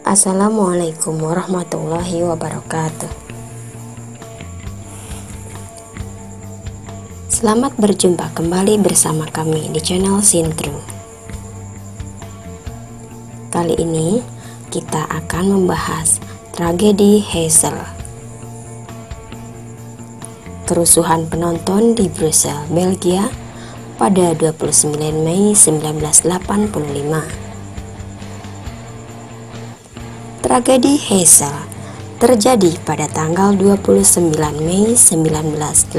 Assalamualaikum warahmatullahi wabarakatuh. Selamat berjumpa kembali bersama kami di channel Sintru. Kali ini kita akan membahas tragedi Heysel. Kerusuhan penonton di Brussel, Belgia pada 29 Mei 1985. Tragedi Heysel terjadi pada tanggal 29 Mei 1985,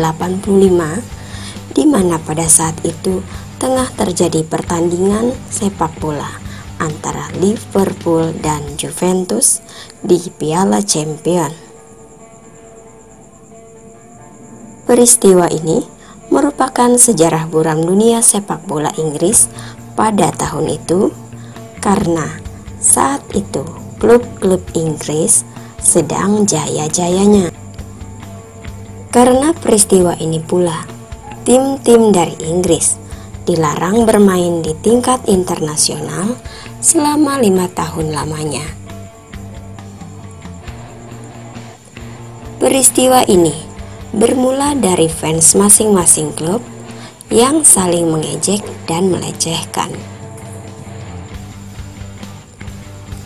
di mana pada saat itu tengah terjadi pertandingan sepak bola antara Liverpool dan Juventus di Piala Champions. Peristiwa ini merupakan sejarah buram dunia sepak bola Inggris pada tahun itu, karena saat itu klub-klub Inggris sedang jaya-jayanya. Karena peristiwa ini pula, tim-tim dari Inggris dilarang bermain di tingkat internasional selama 5 tahun lamanya. Peristiwa ini bermula dari fans masing-masing klub yang saling mengejek dan melecehkan.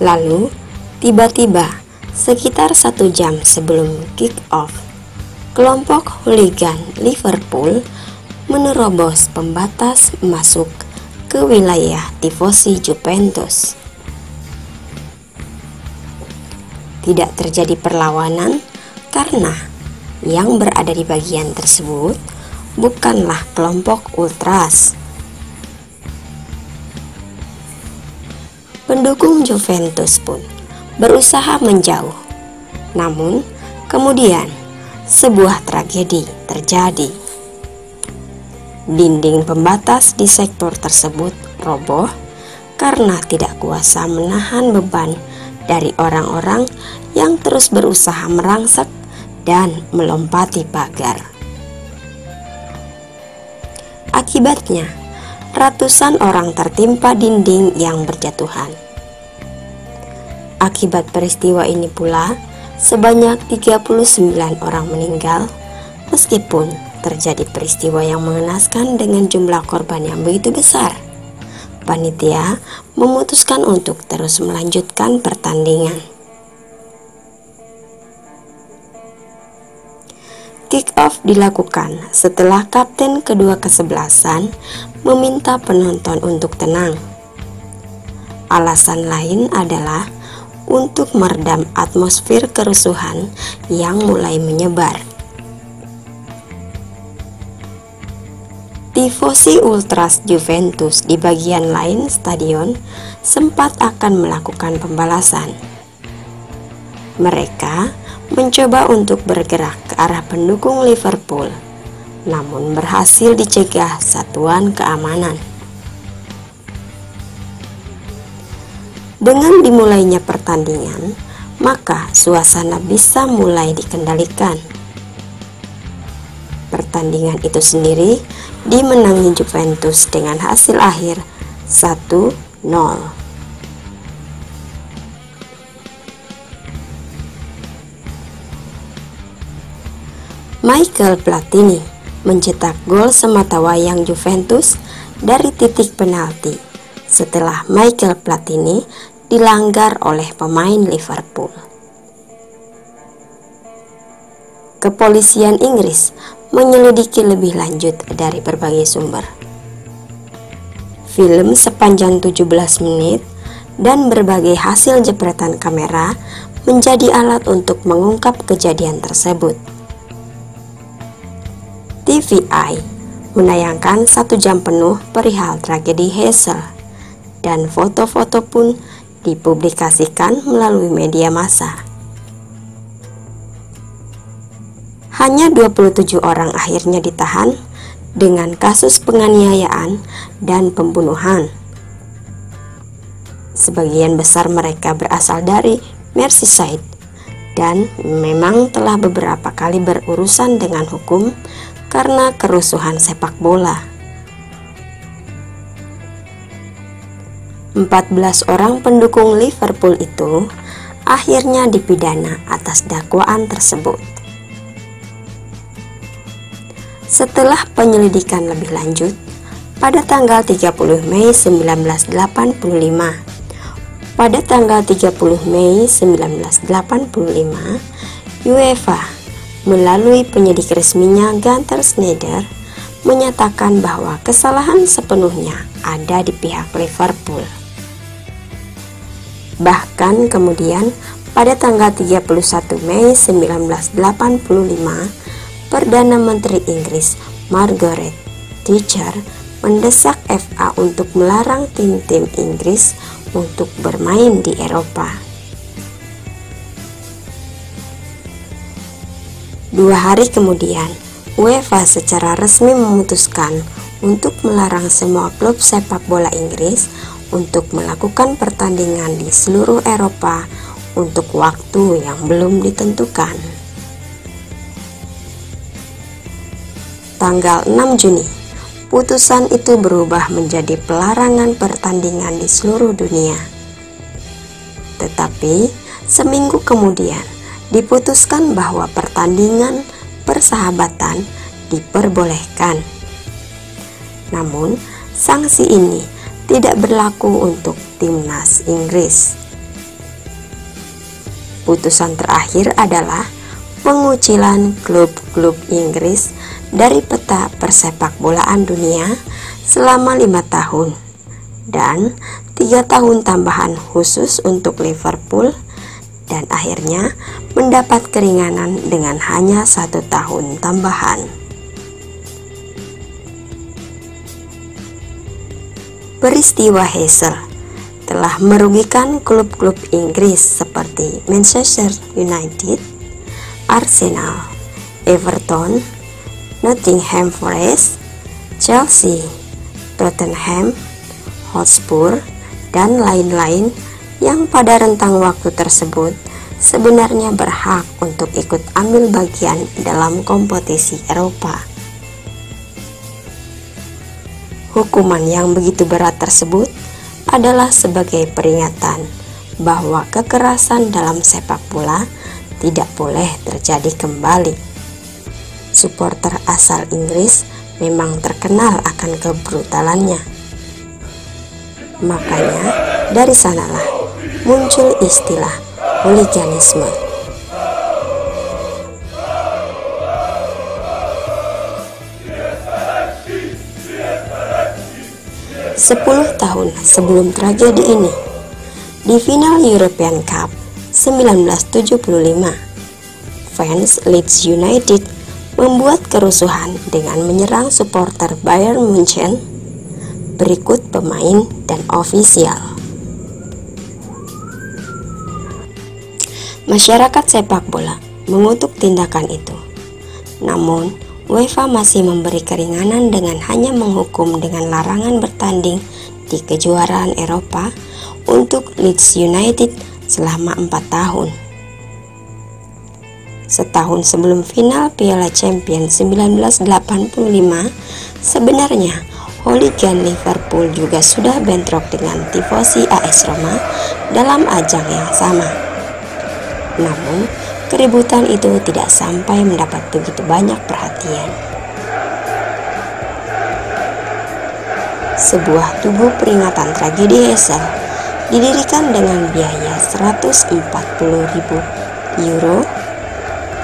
Lalu, tiba-tiba, sekitar 1 jam sebelum kick-off, kelompok hooligan Liverpool menerobos pembatas masuk ke wilayah tifosi Juventus. Tidak terjadi perlawanan karena yang berada di bagian tersebut bukanlah kelompok ultras. Pendukung Juventus pun berusaha menjauh. Namun, kemudian sebuah tragedi terjadi. Dinding pembatas di sektor tersebut roboh karena tidak kuasa menahan beban dari orang-orang yang terus berusaha merangsek dan melompati pagar. Akibatnya, ratusan orang tertimpa dinding yang berjatuhan. Akibat peristiwa ini pula, sebanyak 39 orang meninggal, meskipun terjadi peristiwa yang mengenaskan dengan jumlah korban yang begitu besar. Panitia memutuskan untuk terus melanjutkan pertandingan. Kick-off dilakukan setelah kapten kedua kesebelasan meminta penonton untuk tenang. Alasan lain adalah untuk meredam atmosfer kerusuhan yang mulai menyebar. Tifosi ultras Juventus di bagian lain stadion sempat akan melakukan pembalasan. Mereka mencoba untuk bergerak ke arah pendukung Liverpool, namun berhasil dicegah satuan keamanan. Dengan dimulainya pertandingan, maka suasana bisa mulai dikendalikan. Pertandingan itu sendiri dimenangi Juventus dengan hasil akhir 1-0. Michael Platini mencetak gol sematawayang Juventus dari titik penalti setelah Michael Platini dilanggar oleh pemain Liverpool. Kepolisian Inggris menyelidiki lebih lanjut dari berbagai sumber. Film sepanjang 17 menit dan berbagai hasil jepretan kamera menjadi alat untuk mengungkap kejadian tersebut. TVI menayangkan 1 jam penuh perihal tragedi Heysel, dan foto-foto pun dipublikasikan melalui media massa. Hanya 27 orang akhirnya ditahan dengan kasus penganiayaan dan pembunuhan. Sebagian besar mereka berasal dari Merseyside dan memang telah beberapa kali berurusan dengan hukum karena kerusuhan sepak bola. 14 orang pendukung Liverpool itu akhirnya dipidana atas dakwaan tersebut. Setelah penyelidikan lebih lanjut, pada tanggal 30 Mei 1985, UEFA melalui penyidik resminya Gunther Snyder menyatakan bahwa kesalahan sepenuhnya ada di pihak Liverpool. Bahkan kemudian pada tanggal 31 Mei 1985, Perdana Menteri Inggris Margaret Thatcher mendesak FA untuk melarang tim-tim Inggris untuk bermain di Eropa. 2 hari kemudian, UEFA secara resmi memutuskan untuk melarang semua klub sepak bola Inggris untuk melakukan pertandingan di seluruh Eropa untuk waktu yang belum ditentukan. Tanggal 6 Juni, putusan itu berubah menjadi pelarangan pertandingan di seluruh dunia. Tetapi, seminggu kemudian diputuskan bahwa pertandingan persahabatan diperbolehkan. Namun, sanksi ini tidak berlaku untuk timnas Inggris. Putusan terakhir adalah pengucilan klub-klub Inggris dari peta persepak bolaan dunia selama 5 tahun dan 3 tahun tambahan khusus untuk Liverpool, dan akhirnya mendapat keringanan dengan hanya 1 tahun tambahan. Peristiwa Heysel telah merugikan klub-klub Inggris seperti Manchester United, Arsenal, Everton, Nottingham Forest, Chelsea, Tottenham Hotspur, dan lain-lain yang pada rentang waktu tersebut sebenarnya berhak untuk ikut ambil bagian dalam kompetisi Eropa. Hukuman yang begitu berat tersebut adalah sebagai peringatan bahwa kekerasan dalam sepak bola tidak boleh terjadi kembali. Supporter asal Inggris memang terkenal akan kebrutalannya. Makanya dari sanalah muncul istilah hooliganisme. Sepuluh tahun sebelum tragedi ini, di final European Cup 1975, fans Leeds United membuat kerusuhan dengan menyerang supporter Bayern Munchen. Berikut pemain dan ofisial. Masyarakat sepak bola mengutuk tindakan itu. Namun, UEFA masih memberi keringanan dengan hanya menghukum dengan larangan bertanding di kejuaraan Eropa untuk Leeds United selama 4 tahun. Setahun sebelum final Piala Champions 1985, sebenarnya hooligan Liverpool juga sudah bentrok dengan tifosi AS Roma dalam ajang yang sama. Namun, keributan itu tidak sampai mendapat begitu banyak perhatian. Sebuah tugu peringatan tragedi Heysel didirikan dengan biaya 140.000 euro,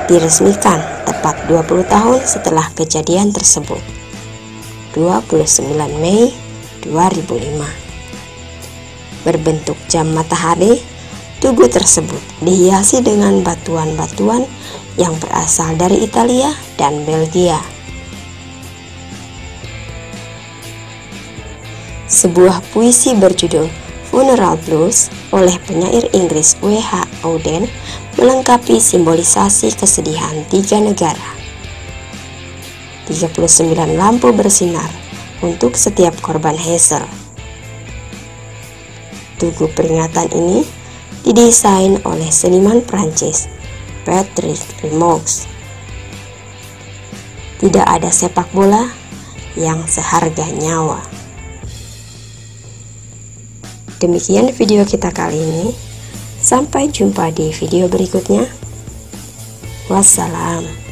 diresmikan tepat 20 tahun setelah kejadian tersebut, 29 Mei 2005. Berbentuk jam matahari, tugu tersebut dihiasi dengan batuan-batuan yang berasal dari Italia dan Belgia. Sebuah puisi berjudul Funeral Blues oleh penyair Inggris W.H. Auden melengkapi simbolisasi kesedihan 3 negara. 39 lampu bersinar untuk setiap korban Heysel. Tugu peringatan ini didesain oleh seniman Prancis Patrick Limoux. Tidak ada sepak bola yang seharga nyawa. Demikian video kita kali ini. Sampai jumpa di video berikutnya. Wassalam.